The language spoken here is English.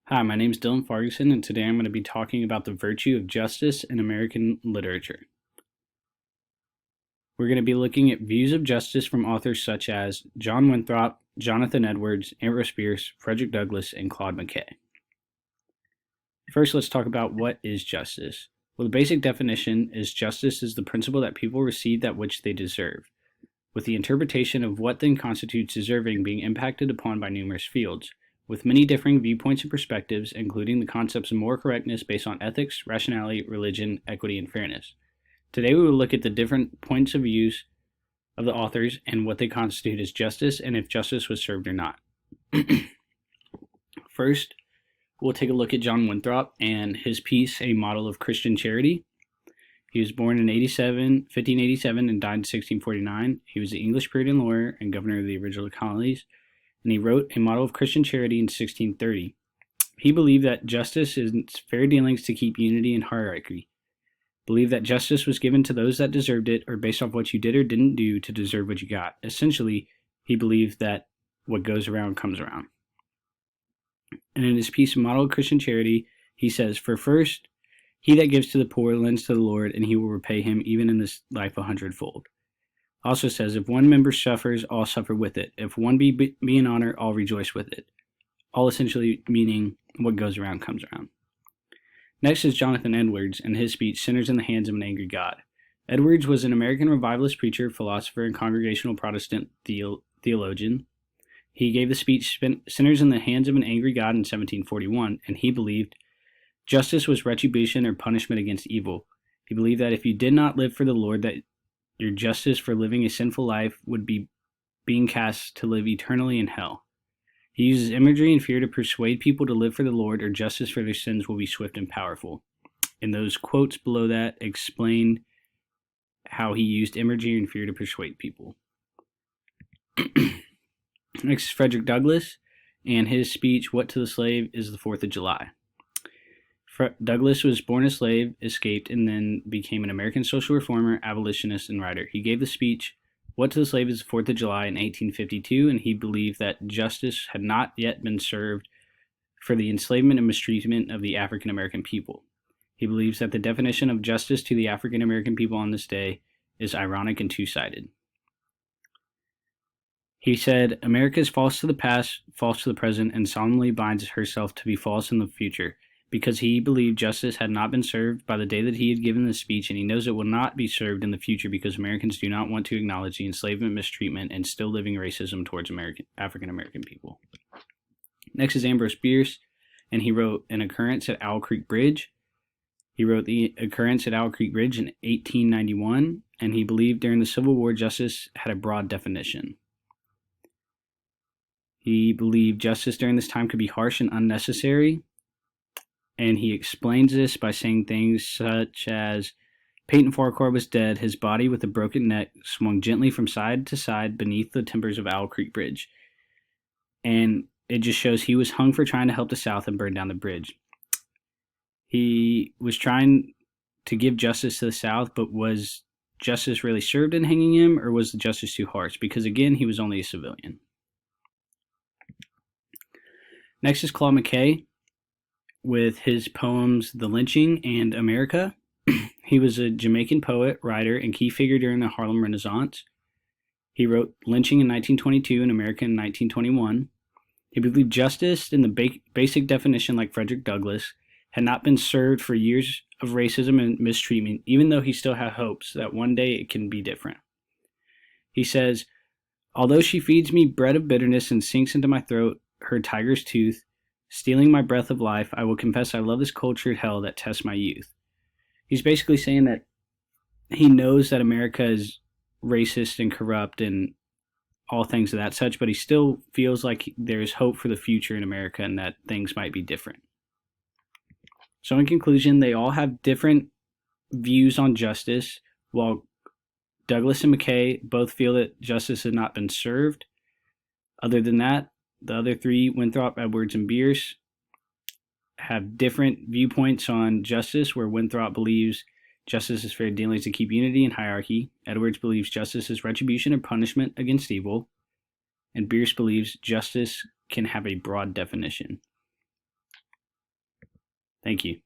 Hi, my name is Dylan Ferguson, and today I'm going to be talking about the virtue of justice in American literature. We're going to be looking at views of justice from authors such as John Winthrop, Jonathan Edwards, Ambrose Bierce, Frederick Douglass, and Claude McKay. First, let's talk about what is justice. Well, the basic definition is justice is the principle that people receive that which they deserve, with the interpretation of what then constitutes deserving being impacted upon by numerous fields, with many differing viewpoints and perspectives, including the concepts of moral correctness based on ethics, rationality, religion, equity, and fairness. Today we will look at the different points of views of the authors and what they constitute as justice and if justice was served or not. First, we'll take a look at John Winthrop and his piece, A Model of Christian Charity. He was born in 1587 and died in 1649. He was an English Puritan lawyer and governor of the original colonies, and he wrote A Model of Christian Charity in 1630. He believed that justice is fair dealings to keep unity and hierarchy. Believed that justice was given to those that deserved it or based off what you did or didn't do to deserve what you got. Essentially, he believed that what goes around comes around. And in his piece, A Model of Christian Charity, he says, "For first, he that gives to the poor lends to the Lord, and he will repay him even in this life 100-fold. Also says, if one member suffers, all suffer with it. If one be in honor, all rejoice with it." All essentially meaning what goes around comes around. Next is Jonathan Edwards and his speech, Sinners in the Hands of an Angry God. Edwards was an American revivalist preacher, philosopher, and congregational Protestant theologian. He gave the speech, Sinners in the Hands of an Angry God, in 1741, and he believed justice was retribution or punishment against evil. He believed that if you did not live for the Lord, that your justice for living a sinful life would be being cast to live eternally in hell. He uses imagery and fear to persuade people to live for the Lord, or justice for their sins will be swift and powerful. And those quotes below that explain how he used imagery and fear to persuade people. Next is Frederick Douglass and his speech, What to the Slave is the 4th of July. Douglass was born a slave, escaped, and then became an American social reformer, abolitionist, and writer. He gave the speech, What to the Slave is the 4th of July, in 1852, and he believed that justice had not yet been served for the enslavement and mistreatment of the African American people. He believes that the definition of justice to the African American people on this day is ironic and two-sided. He said, America is false to the past, false to the present, and solemnly binds herself to be false in the future, because he believed justice had not been served by the day that he had given this speech, and he knows it will not be served in the future because Americans do not want to acknowledge the enslavement, mistreatment, and still living racism towards African American people. Next is Ambrose Bierce, and he wrote An Occurrence at Owl Creek Bridge. He wrote The Occurrence at Owl Creek Bridge in 1891, and he believed during the Civil War justice had a broad definition. He believed justice during this time could be harsh and unnecessary, and he explains this by saying things such as, Peyton Farquhar was dead, his body with a broken neck swung gently from side to side beneath the timbers of Owl Creek Bridge. And it just shows he was hung for trying to help the South and burn down the bridge. He was trying to give justice to the South, but was justice really served in hanging him, or was the justice too harsh? Because again, he was only a civilian. Next is Claude McKay with his poems The Lynching and America. He was a Jamaican poet, writer, and key figure during the Harlem Renaissance. He wrote Lynching in 1922 and America in 1921. He believed justice, in the basic definition like Frederick Douglass, had not been served for years of racism and mistreatment, even though he still had hopes that one day it can be different. He says, Although she feeds me bread of bitterness and sinks into my throat her tiger's tooth, stealing my breath of life, I will confess I love this cultured hell that tests my youth. He's basically saying that he knows that America is racist and corrupt and all things of that such, but he still feels like there's hope for the future in America and that things might be different. So in conclusion, they all have different views on justice. While Douglass and McKay both feel that justice has not been served, other than that, the other three, Winthrop, Edwards, and Bierce, have different viewpoints on justice, where Winthrop believes justice is fair dealings to keep unity and hierarchy. Edwards believes justice is retribution or punishment against evil. . And Bierce believes justice can have a broad definition. Thank you.